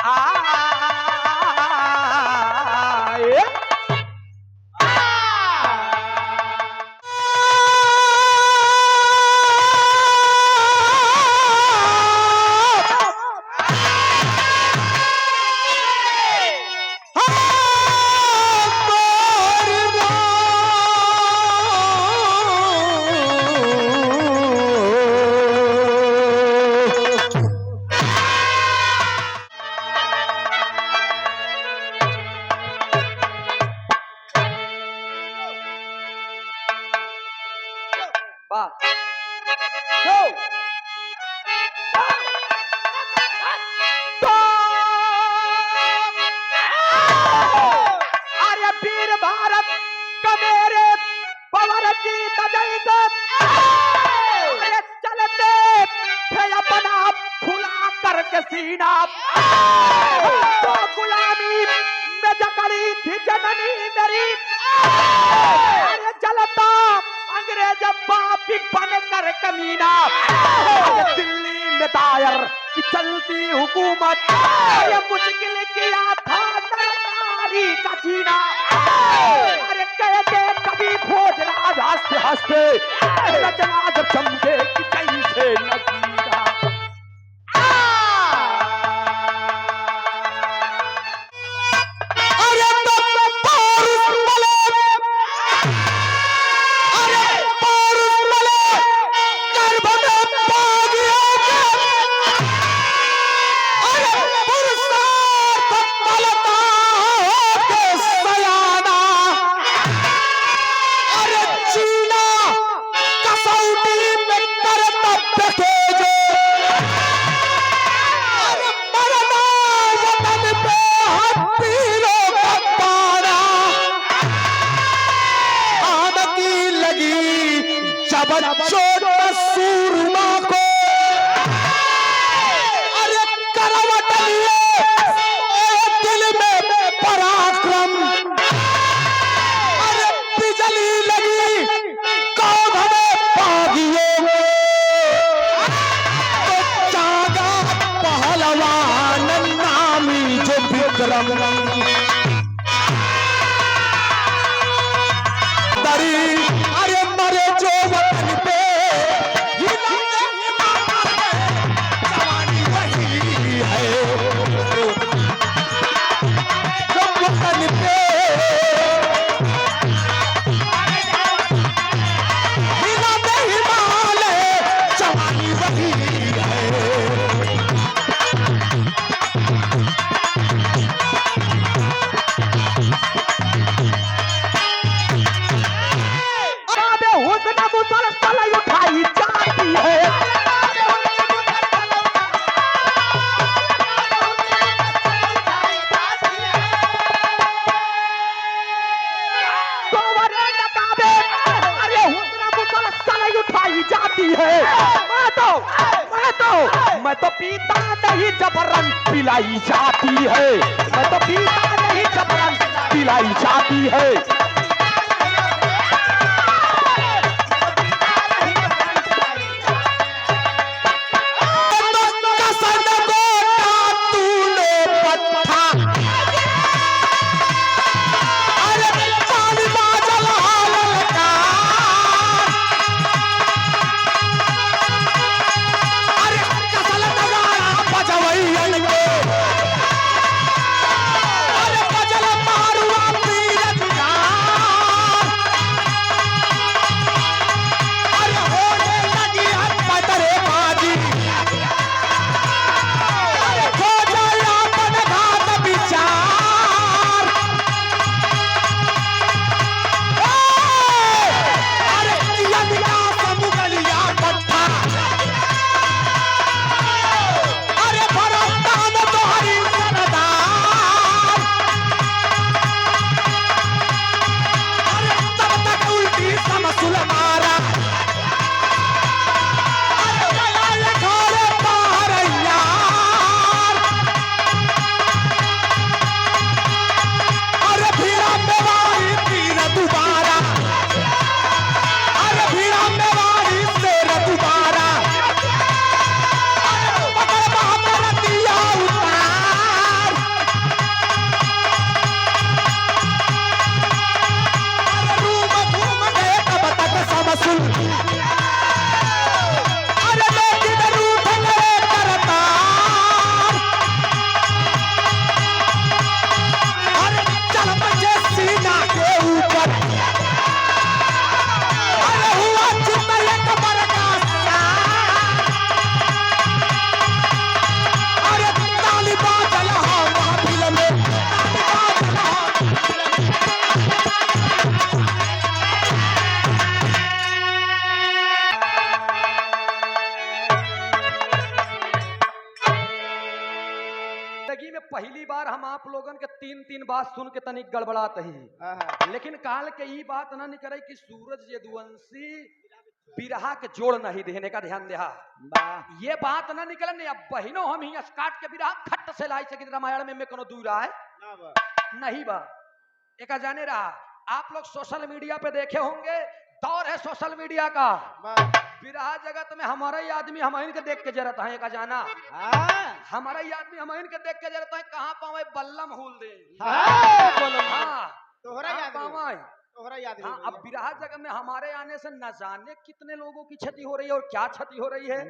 आए वाह go! अरे वीर भारत का मेरे पवन जीत जैसे अरे चलते थे अपना खुला करके सीना तो गुलामी में जकड़ी थी जननी मेरी अरे चलता अंग्रेज पापी बन कर कमीना दिल्ली में दायर की चलती हुकूमत ये मुश्किल किया था नारी का जीना अरे कहते कभी भोजराज हंसते हंसते रचना जब चमके कि कैसे नगीना सूरमा को अरे करवट लिए दिल में पराक्रम अरे बिजली लगी कौन हमें बागियों में तो जागा पहलवान नामी जो विक्रम दरी अरे मरे जो वतन पे जवानी वही है जो वतन पे हिमालय जवानी वही है उठाई जाती है अरे मुसलसल उठाई जाती है मैं तो पीता नहीं जबरन पिलाई जाती है मैं तो पीता नहीं जबरन पिलाई जाती है में पहली बार हम आप लोगन के तीन बात सुन के तनिक गड़बड़ात ही, लेकिन काल के ई बात ना निकले कि सूरज यदुवंशी बिरहा के जोड़ नहीं देने का ध्यान दे। ये बात ना निकले नहीं। अब बहनों हम ही काट के बिरहा खट्ट से लाई सके रामायण में कोनो दूर है नहीं बा। एक जाने रहा आप लोग सोशल मीडिया पे देखे होंगे, दौर है सोशल मीडिया का। बिरहा जगत में हमारा ही आदमी हम इनके देख के जरूरत है एक जाना, हमारा ही आदमी हम इनके देख के जरूरत है। कहाँ पावे बल्लम हुल दे, अब बिरहा जगत में हमारे आने से न जाने कितने लोगों की क्षति हो रही है और क्या क्षति हो रही है।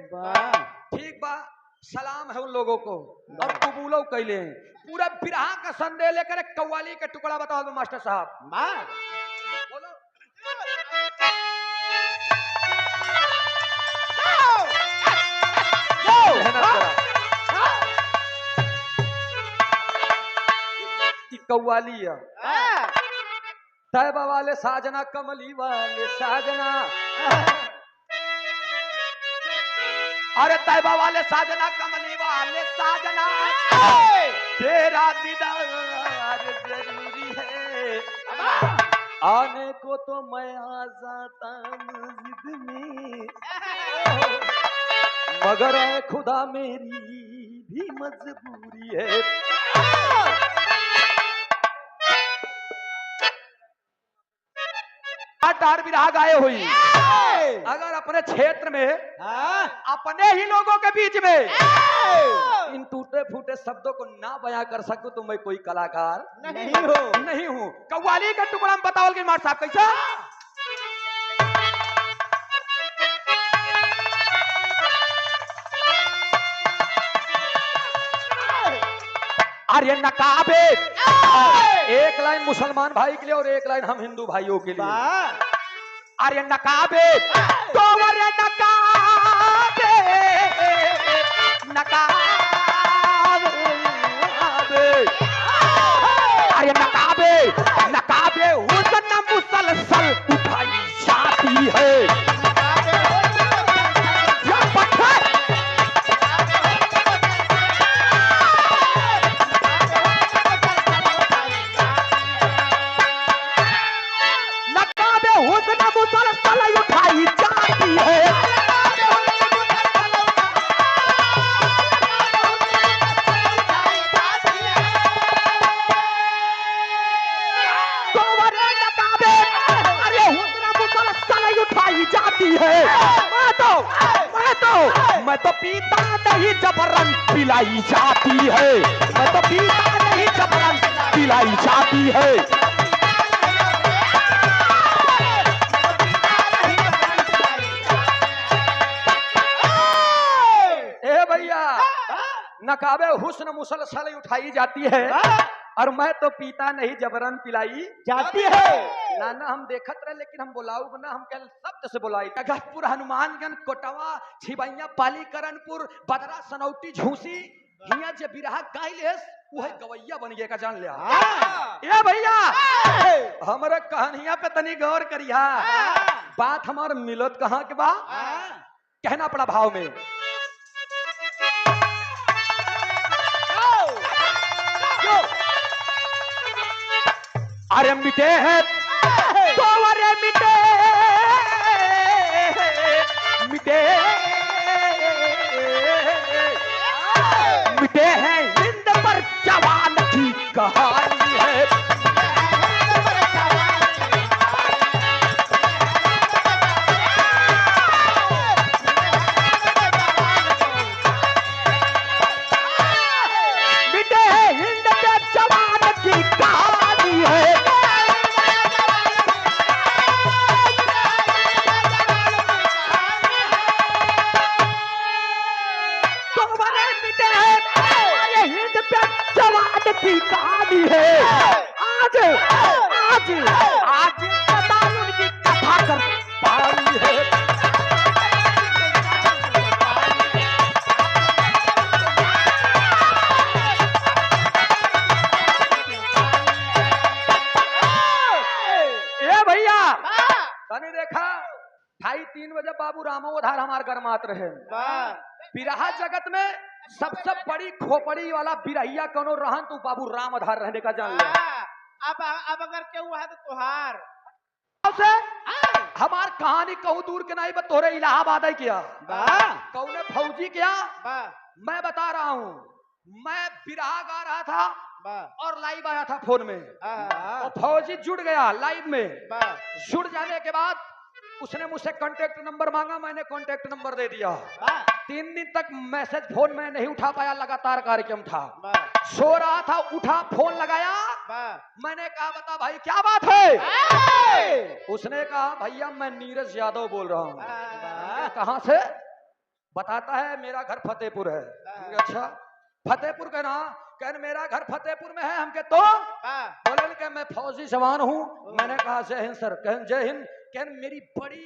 ठीक बा, सलाम है उन लोगों को और कबूलो कैले पूरा बिरहा का संदेह लेकर एक कव्वाली का टुकड़ा बताओ मास्टर साहब। बोलो। कव्वाली तैबा वाले साजना कमली वाले साजना, अरे तैबा वाले साजना कमली वाले साजना, तेरा दीदार जरूरी है, आने को तो मैं आ जाता मस्जिद में, मगर है खुदा मेरी भी मजबूरी है। टार बिरहा गाए हुई अगर अपने क्षेत्र में अपने ही लोगों के बीच में इन टूटे फूटे शब्दों को ना बयां कर सकूं तो मैं कोई कलाकार नहीं हूं। कव्वाली का टुकड़ा बताओ कि मार साहब कैसा। अरे नकाबे, एक लाइन मुसलमान भाई के लिए और एक लाइन हम हिंदू भाइयों के लिए। अरे नकाबे तो अरे नकाबे नकाबे, अरे नकाबे नकाबे हुस्न मुसलसल उठाई जाती है। मैं तो पीता नहीं जबरन पिलाई जाती है, मैं तो पीता नहीं जबरन पिलाई जाती है। ए भैया नकाबे हुस्न मुसलसल उठाई जाती है और मैं तो पीता नहीं जबरन पिलाई जाती है। नाना हम देखत रहे लेकिन हम बुलाऊ बना, हम कल शब्द से बुलाई। अगहपुर हनुमानगंज कोटवा छिबैया पाली करणपुर बदरा सनौटी झूसी हिया जे बिरहा गाइलेस वह गवैया बन गए का जान लिया। ए भैया हमारे कहानियां पे तनी गौर करिया, बात हमार मिलत कहाँ के बा कहना पड़ा भाव में। अरे मिटे हैं तो अरे मिटे मिटे मिटे हैं हिंद पर जवान की कहानी है। मिटे हैं हिंद पे जवान की कहानी है। की कहानी है आज आज आज पता उनकी कथा कर पानी है। ए भैया तने देखा 2:30-3 बजे बाबू रामो उधार हमार घर मात रहे। बिरहा जगत में सबसे बड़ी खोपड़ी वाला बिरहिया कौनो रहन तू बाबू राम आधार रहने का जान ले। अब अगर क्यों है तो तुहार से हमार कहानी कहूँ दूर के नहीं बा तोरे इलाहाबाद है क्या कौने फौजी क्या मैं बता रहा हूँ। मैं बिरहा गा रहा था और लाइव आया था फोन में और फौजी जुड़ गया लाइव में। जुड़ जाने के बाद उसने मुझसे कांटेक्ट नंबर मांगा, मैंने कांटेक्ट नंबर दे दिया। 3 दिन तक मैसेज फोन में नहीं उठा पाया, लगातार कार्यक्रम था, सो रहा था, उठा फोन लगाया, मैंने कहा बता भाई क्या बात है। उसने कहा भैया मैं नीरज यादव बोल रहा हूँ। कहाँ से? बताता है मेरा घर फतेहपुर है। अच्छा फतेहपुर का ना? कहने मेरा घर फतेहपुर में है। हमके तो बोले कि मैं फौजी जवान हूँ। मैंने कहा जय हिंद सर। कहन जय हिंद। कहन मेरी बड़ी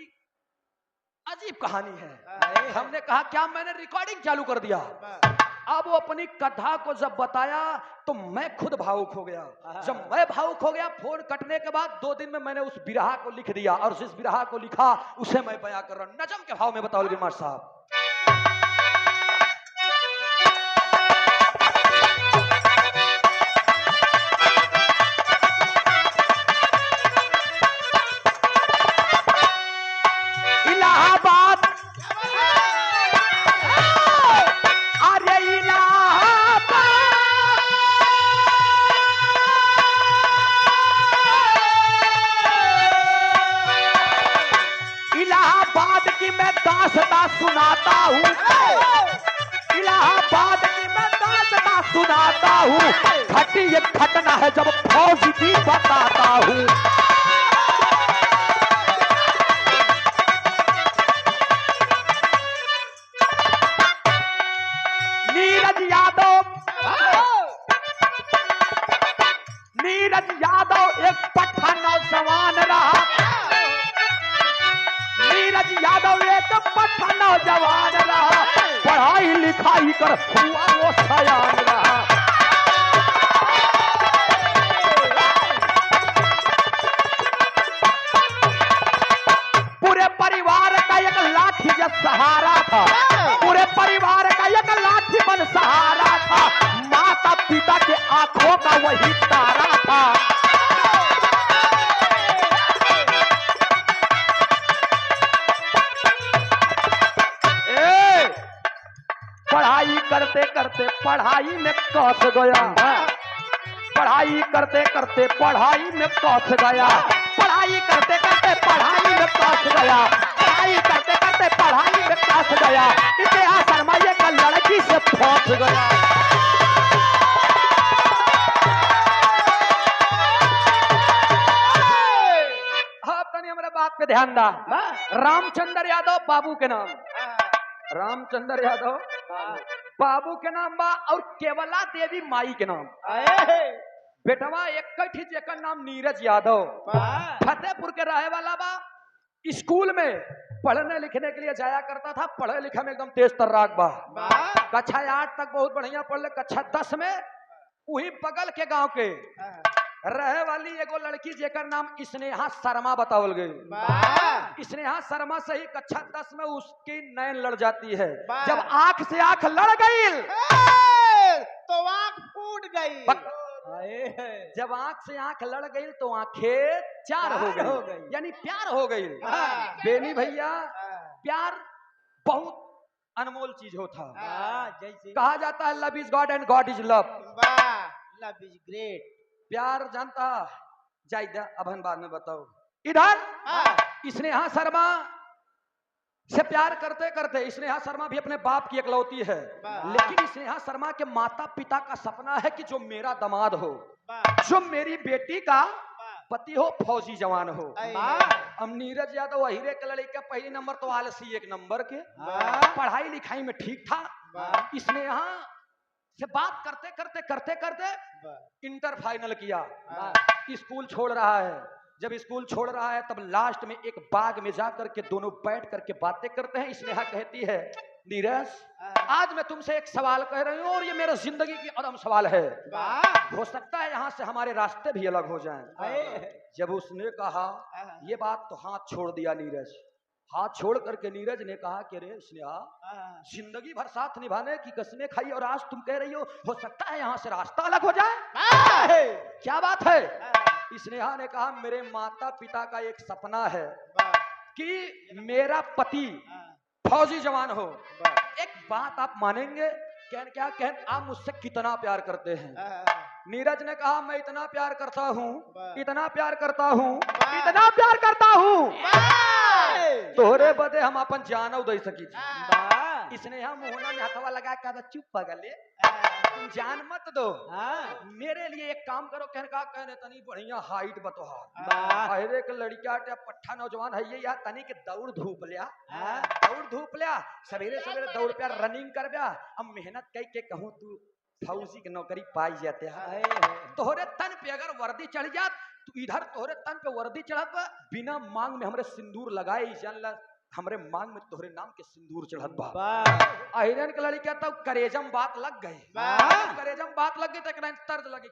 अजीब कहानी है। हमने कहा क्या? मैंने रिकॉर्डिंग चालू कर दिया। अब वो अपनी कथा को जब बताया तो मैं खुद भावुक हो गया। जब मैं भावुक हो गया, फोन कटने के बाद 2 दिन में मैंने उस बिरहा को लिख दिया और जिस बिरहा को लिखा उसे मैं बयां कर रहा हूं नजम के भाव में। बताओ गिरमार साहब। इलाहाबाद अरे इलाहाबाद इलाहाबाद की मैं दास्तां सुनाता हूँ। इलाहाबाद की मैं दास्तां सुनाता हूँ। घटी ये घटना है जब फौज की बताता हूँ। नीरज यादव एक पट्टा नौजवान रहा। नीरज यादव एक पट्टा नौजवान रहा। पढ़ाई लिखाई कर हुआ वो सयान रहा। पूरे परिवार का एक लाठी जब सहारा था। पूरे परिवार का एक लाठी बन सहारा था। माता पिता के आंखों का वही तारा था। पढ़ाई करते करते पढ़ाई में कस गया। पढ़ाई करते करते पढ़ाई में कस गया। पढ़ाई करते करते पढ़ाई में कस गया। पढ़ाई करते करते पढ़ाई में कस गया। इतिहास सरमाइए का लड़की से फंस गया। हमारे बात पे ध्यान दा। रामचंद्र यादव बाबू के नाम। रामचंद्र यादव बाबू के नाम बा और केवला देवी माई के नाम। बेटवा एक जेकर नाम नीरज यादव फतेहपुर के रहे वाला बा। स्कूल में पढ़ने लिखने के लिए जाया करता था। पढ़े लिखे में एकदम तेज तर्राक बा। कक्षा 8 तक बहुत बढ़िया पढ़ ले। कक्षा 10 में वही बगल के गांव के रहे वाली एगो लड़की जेकर नाम स्नेहा शर्मा बतावल गई। स्नेहा शर्मा से ही कक्षा 10 में उसकी नैन लड़ जाती है। जब आंख से आंख लड़ गई तो आंख फूट गई। जब आंख से आंख लड़ गई तो आंखें चार हो गई, यानी प्यार हो गई। बेनी भैया प्यार बहुत अनमोल चीज होता। जैसे कहा जाता है love is God and God is love. Love is great. प्यार जानता जायदा अब हम बाद में बताओ। इधर स्नेहा शर्मा से प्यार करते करते स्नेहा शर्मा भी अपने बाप की इकलौती है। लेकिन स्नेहा शर्मा के माता पिता का सपना है कि जो मेरा दामाद हो, जो मेरी बेटी का पति हो, फौजी जवान हो। अब नीरज यादव अहिरे के लड़का पहले नंबर तो आलसी 1 नंबर के। पढ़ाई लिखाई में ठीक था। स्नेहा से बात करते करते करते करते इंटर फाइनल किया। स्कूल छोड़ रहा है। जब स्कूल छोड़ रहा है तब लास्ट में एक बाग में जाकर के दोनों बैठ करके बातें करते हैं। स्नेहा कहती है नीरज आज मैं तुमसे एक सवाल कह रही हूँ और ये मेरे जिंदगी की अहम सवाल है। हो सकता है यहाँ से हमारे रास्ते भी अलग हो जाएं। जब उसने कहा ये बात तो हाथ छोड़ दिया नीरज। हाथ छोड़ करके नीरज ने कहा कि रे स्नेहा, जिंदगी भर साथ निभाने की कसमें खाई और आज तुम कह रही हो सकता है यहाँ से रास्ता अलग हो जाए। क्या बात है? स्नेहा ने कहा मेरे माता पिता का एक सपना है कि मेरा पति फौजी जवान हो। एक बात आप मानेंगे? क्या कह आप मुझसे कितना प्यार करते हैं? नीरज ने कहा मैं इतना प्यार करता हूँ, इतना प्यार करता हूँ, इतना प्यार करता हूँ, तोहरे बदे हम अपन जानव दे सकी। इसने हम मुहना में हथवा लगा के चुप पगले, तुम जान मत दो, मेरे लिए एक काम करो। कहने तनी बढ़िया हाइट बतोहा, अरे के लड़का पट्ठा नौजवान है ये, यार तनी के दौड़ धूप लिया, सवेरे सवेरे दौड़ पे रनिंग कर ब्या, अब मेहनत कई के कहूँ तू फौजी की नौकरी पाई जाते हैं। तोहरे तन पे अगर वर्दी चढ़ जात, तू इधर तोहरे तन पे वर्दी चढ़त बा, बिना मांग में हमरे सिंदूर लगाए जान ला, हमरे मांग में तोहरे नाम के सिंदूर चढ़त बा। अहिरन के लड़ी कहता करेजम बात लग गई, करेजम बात लग गई तो एक तर्ज लगी।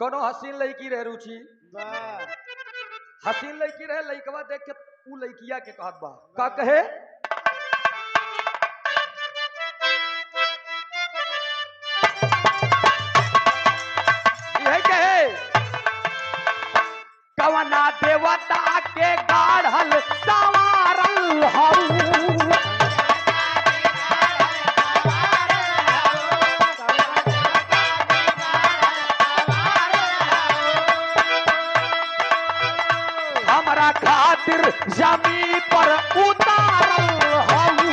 कोनो हसीन लड़की रहे रुचि, हसीन लड़की रहे, लड़कवा देख के तू लड़किया के कहत बा का कहे, यही कहे कवना देवता के गाढ़ल सवारल हऊ, हमरा खातिर जमीन पर उतारल हऊ,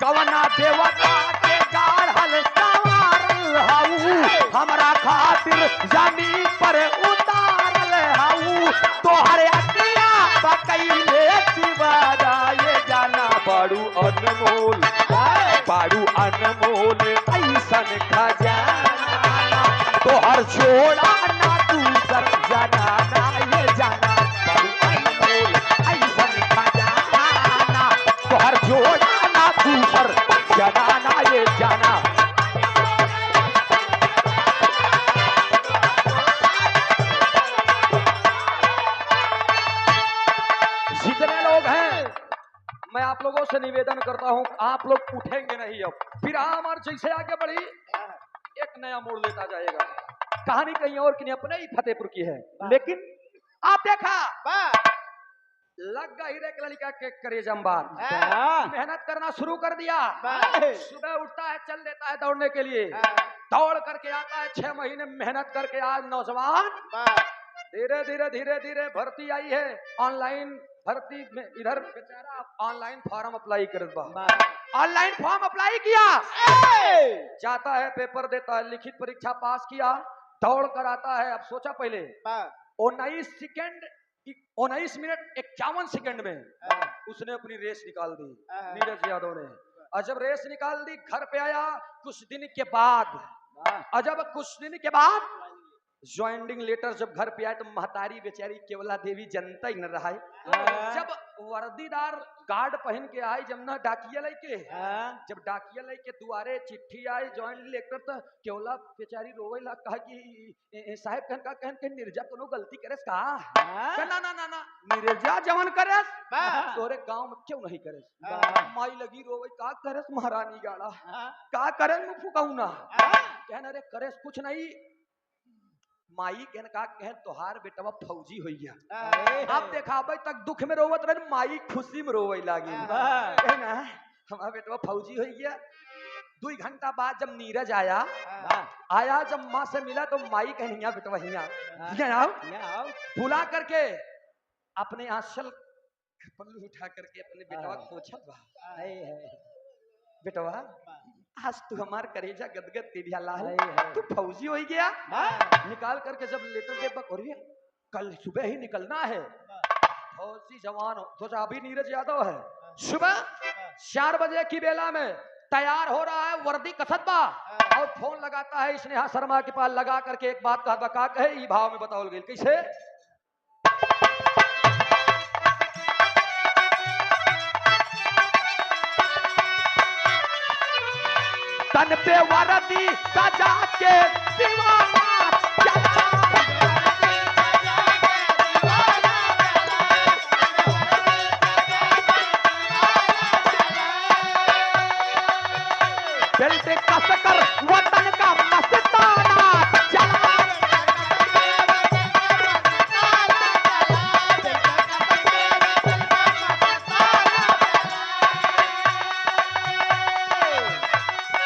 कवना देवता के गाढ़ल सवारल हऊ, हमरा खातिर जमीन पर उतारल हऊ, तोहरे अकिया बकैले दीवाना ये जाना बाड़ू अनमोल, बाड़ू अनमोल ऐसन खजाना, तोहर छोड़ा ना दूसर जनाना, ये जाना बाड़ू अनमोल ऐसन खजाना, तोहर छोड़ा ना दूसर जनाना, ये जाना। जितने लोग हैं मैं आप लोगों से निवेदन करता हूं, आप लोग उठेंगे नहीं। अब फिर हमारे जैसे आगे बढ़ी एक नया मोड़ लेता जाएगा। कहानी कहीं और की नहीं, अपने ही फतेहपुर की है, लेकिन आप देखा लग गई रे लड़का के करेजम बात, मेहनत करना शुरू कर दिया। सुबह उठता है, चल देता है दौड़ने के लिए, दौड़ करके आता है, 6 महीने मेहनत करके आज नौजवान धीरे धीरे धीरे धीरे भर्ती आई है। ऑनलाइन भर्ती में इधर बेचारा ऑनलाइन फॉर्म अप्लाई करता, ऑनलाइन फॉर्म अप्लाई किया, जाता है पेपर देता है, लिखित परीक्षा पास किया, दौड़ कर आता है। अब सोचा पहले 19 मिनट 51 सेकंड में उसने अपनी रेस निकाल दी, नीरज यादव ने। और जब रेस निकाल दी, घर पे आया कुछ दिन के बाद, और जब कुछ दिन के बाद ज्वाइनिंग लेटर जब घर पे आए तो महतारी बेचारी केवला देवी जनता ही न रहा है। जब वर्दीदार गार्ड पहन के आई, जब ना डाकिया लेके, जब डाकिया लेके दुआरे चिट्ठी आई ज्वाइनिंग लेटर, तो केवला बेचारी रोवे ला, कहा कि साहब कहन के निर्जा कोनो गलती करेस का? ना ना ना ना, निर्जा जवन करेस तोरे गांव में क्यों नहीं करेस? माई लगी रोवे, का करेस महारानी गाड़ा, का करेस मुफु कहूना, कहना रे करेस कुछ नहीं, माई कह तोहार बेटवा फौजी हो गया। अब देखा तक दुख में रोवत रहे, माई खुशी में रोवे लागी ना, हमारा बेटवा फौजी हो गया। 2 घंटा बाद जब नीरज आया जब माँ से मिला तो माई कह बेटवा हिया बुला करके अपने आंचल पल्लू उठा करके अपने बेटवा पोछा, बेटवा आज तू हमार करेजा गदगद के दिया लाल, तू फौजी हो गया। निकाल करके जब लेटर दे बकोरिए, कल सुबह ही निकलना है, फौजी जवान हो तो अभी नीरज यादव है। सुबह 4 बजे की बेला में तैयार हो रहा है, वर्दी कसत बा और फोन लगाता है स्नेहा शर्मा के पास, लगा करके एक बात कहत बा, का कहे ई भाव में बताओल गेल कैसे। तन पे वर्दी सजा के दीवाना चला, बेल्ट कस कर वतन का मस्ताना चला,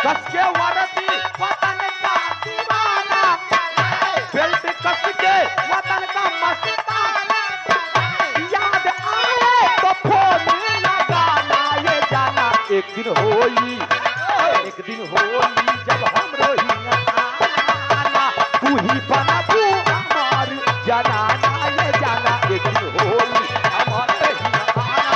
कस के वर्दी वतन का दीवाना, बेल्ट कस के वतन का मस्ताना, याद आए तो फोन लगाना, ये जाना एक दिन होई, एक दिन होली जब हम रोहिया आना, तू ही बना तू हमार जनाना, ये जाना एक दिन होली हमारे ही आना।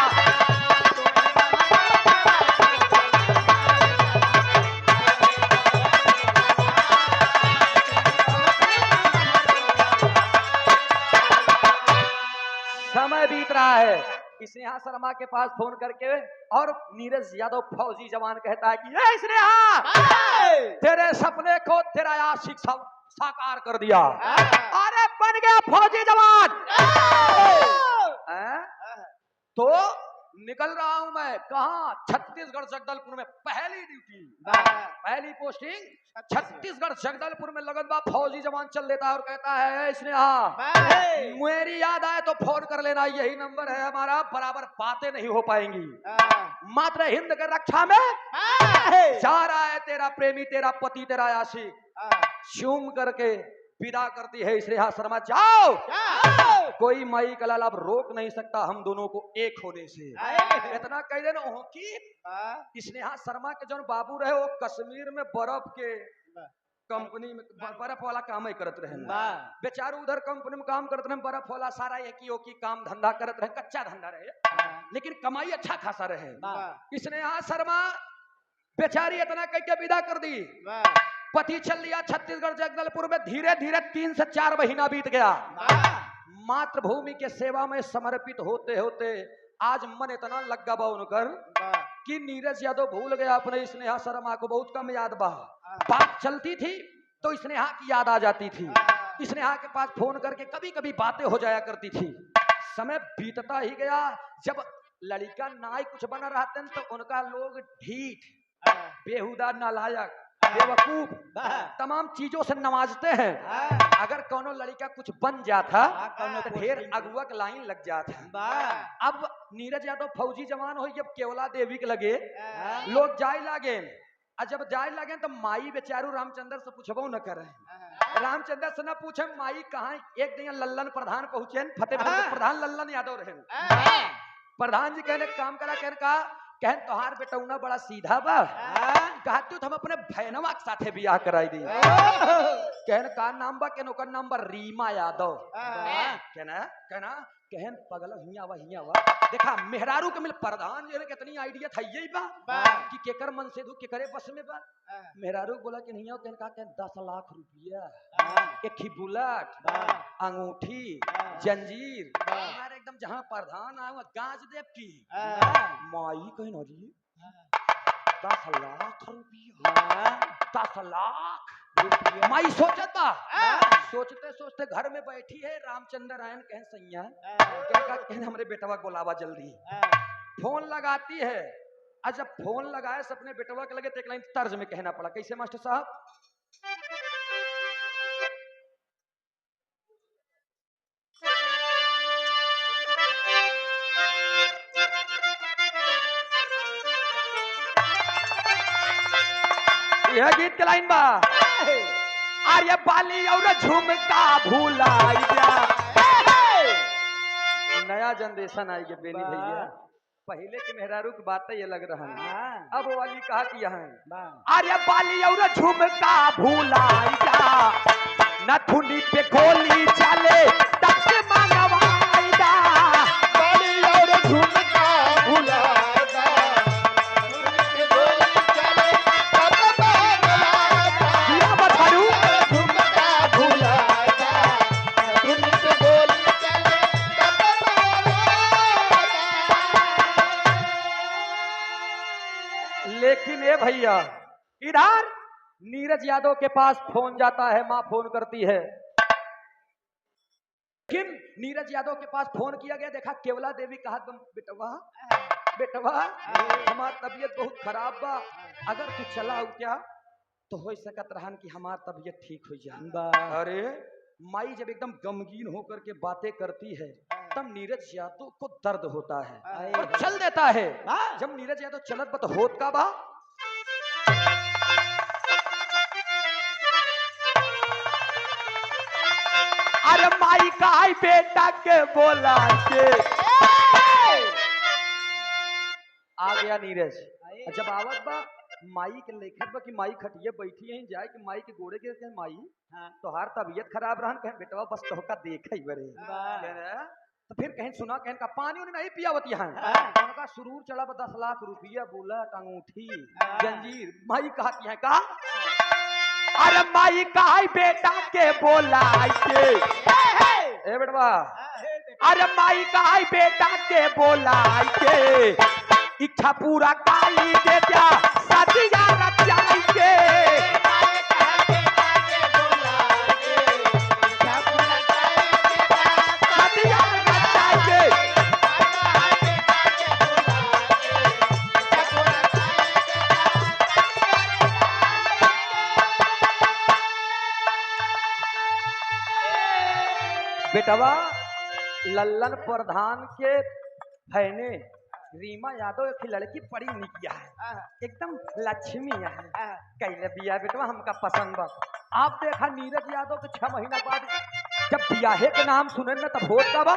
समय बीत रहा है, स्नेहा शर्मा के पास फोन करके और नीरज यादव फौजी जवान कहता है कि ए स्नेहा, तेरे सपने को तेरा आशिक साकार कर दिया, अरे बन गया फौजी जवान। तो निकल रहा हूं मैं, कहा छत्तीसगढ़ जगदलपुर में, पहली ड्यूटी, पहली पोस्टिंग छत्तीसगढ़ जगदलपुर में लगत बा। फौजी जवान चल देता है और कहता है स्नेहा, मेरी याद आए तो फोन कर लेना, यही नंबर है हमारा, बराबर बातें नहीं हो पाएंगी, मात्र हिंद के रक्षा में जा रहा है तेरा प्रेमी, तेरा पति, तेरा आशिक। शूम करके विदा करती है स्नेहा शर्मा, जाओ, कोई माई का लाल अब रोक नहीं सकता हम दोनों को एक होने से। इतना कह देना हो कि स्नेहा शर्मा के जो बाबू रहे वो कश्मीर में बर्फ के कंपनी में बर्फ वाला काम ही करते रहे, बेचारू उधर कंपनी में काम करते रहे, बर्फ वाला सारा एक ही काम धंधा करते रहे, कच्चा धंधा रहे, लेकिन कमाई अच्छा खासा रहे। स्नेहा शर्मा बेचारी इतना कह के विदा कर दी, पति चल लिया छत्तीसगढ़ जगदलपुर में। धीरे धीरे 3 से 4 महीना बीत गया, मातृभूमि के सेवा में समर्पित होते होते आज मन इतना लग गया बा उनकर कि नीरज यादव भूल गया अपने स्नेहा शर्मा को, बहुत कम याद बा। बात चलती थी तो स्नेहा की याद आ जाती थी, स्नेहा के पास फोन करके कभी कभी बातें हो जाया करती थी। समय बीतता ही गया, जब लड़का नाई कुछ बना रहते हैं तो उनका लोग ढीठ, बेहुदा, नालायक, बेवकूफ तमाम चीजों से नवाजते हैं। अगर कोनो लड़का कुछ बन जाता तो ढेर अगुआ के लाइन लग जाता। अब नीरज यादव फौजी जवान हो, जब केवला देवी के लगे लोग जाए लागे, और जब जाए लगे तो माई बेचारू रामचंद्र से पूछबो न करे, रामचंद्र से न पूछे माई कहाँ। एक दिन लल्लन प्रधान पहुंचे, फतेहपुर प्रधान लल्लन यादव रहे। प्रधान जी कहने काम करा, कहन तोहार बेटौना बड़ा सीधा बा, कहतू हम अपने बहनवा के साथे बियाह कराई दी। कहन का नाम बा, कहन ओकर नाम बा रीमा यादव। कहना कहन पगला हिया वा देखा मेहरारू के मिल प्रधान जी ने कितनी आइडिया था यही बा कि केकर मन से दू केकरे बस में बा। मेहरारू बोला कि नहीं, कहन का 10 लाख रुपया, एक ही बुलेट, अंगूठी, जंजीर, हमारे एकदम जहाँ प्रधान आए गाज देव की माई कहीं न जी 10 लाख रुपया, 10 लाख माई सोचत बा। सोचते सोचते घर में बैठी है, रामचंद्र आयन कहें सैया, कहन हमरे बेटवा बोलावा जल्दी। फोन लगाती है, और जब फोन लगाए अपने बेटवा के लगे तो एक लाइन तर्ज में कहना पड़ा, कैसे मास्टर साहब? यह गीत के लाइन बा, अरे बाली और झुमका भूलाई जा। नया जनरेशन आई है बेनी भैया, पहले के मेहरारू की बातें ये लग रहा है, अब वाली कहा कि यहाँ अरे बाली और झुमका भूलाई जा, नथुनी पे गोली चले तब से मंगवाई जा। बाली और झुमका भूलाई जा, नथुनी पे गोली चले लेकिन ए भैया इधर नीरज यादव के पास फोन जाता है, माँ फोन करती है। लेकिन नीरज यादव के पास फोन किया गया, देखा केवला देवी कहा तुम बेटवा बेटवा हमार तबीयत बहुत खराब बा, अगर तू चला हो क्या तो हो सकत रहन कि हमार तबीयत ठीक हो जाए। अरे माई जब एकदम गमगीन होकर के बातें करती है तब नीरज यादव को दर्द होता है और चल देता है। जब नीरज यादव चलत बा तो होत का बा, अरे माई का आई बेटा के बोला के आ गया नीरज। जब आवत बा माई के लेखत बा कि माई खटिए बैठी है जाए कि माई के गोड़े के कहे माई तोहार तबीयत खराब रहन, कहे बेटवा बस तोहका देखई बरे। तो फिर कहीं सुना कहीं का पानी उन्हें नहीं पियावत यहाँ, उनका सुरूर चढ़ा 10 लाख रुपया, बुलेट, अंगूठी, जंजीर। माई कहती है का अरे माई का बेटा के बोला के ए बेटवा, अरे माई का बेटा के बोला के इच्छा पूरा काई दे दिया सदिया रचाई के। सदिया रचाई के बेटवा लल्लन प्रधान के भैने रीमा यादव की लड़की बड़ी निकिया है, एकदम लक्ष्मी है, कैले बिया बेटवा हमका पसंद बा। आप देखा नीरज यादव के 6 महीना बाद जब बियाहे के नाम सुने न तब होता बा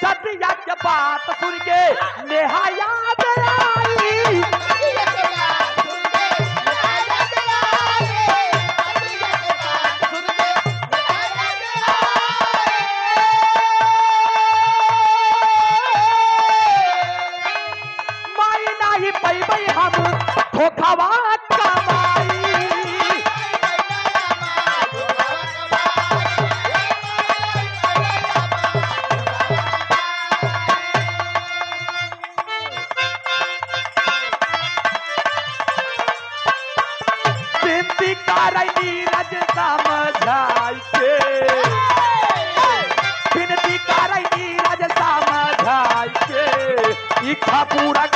सदिया के बात सुन के नेहा याद आई। धोखावा कमाई बिनती कर नीरज समझाई के, बिनती कर नीरज समझाई के इच्छा पूरा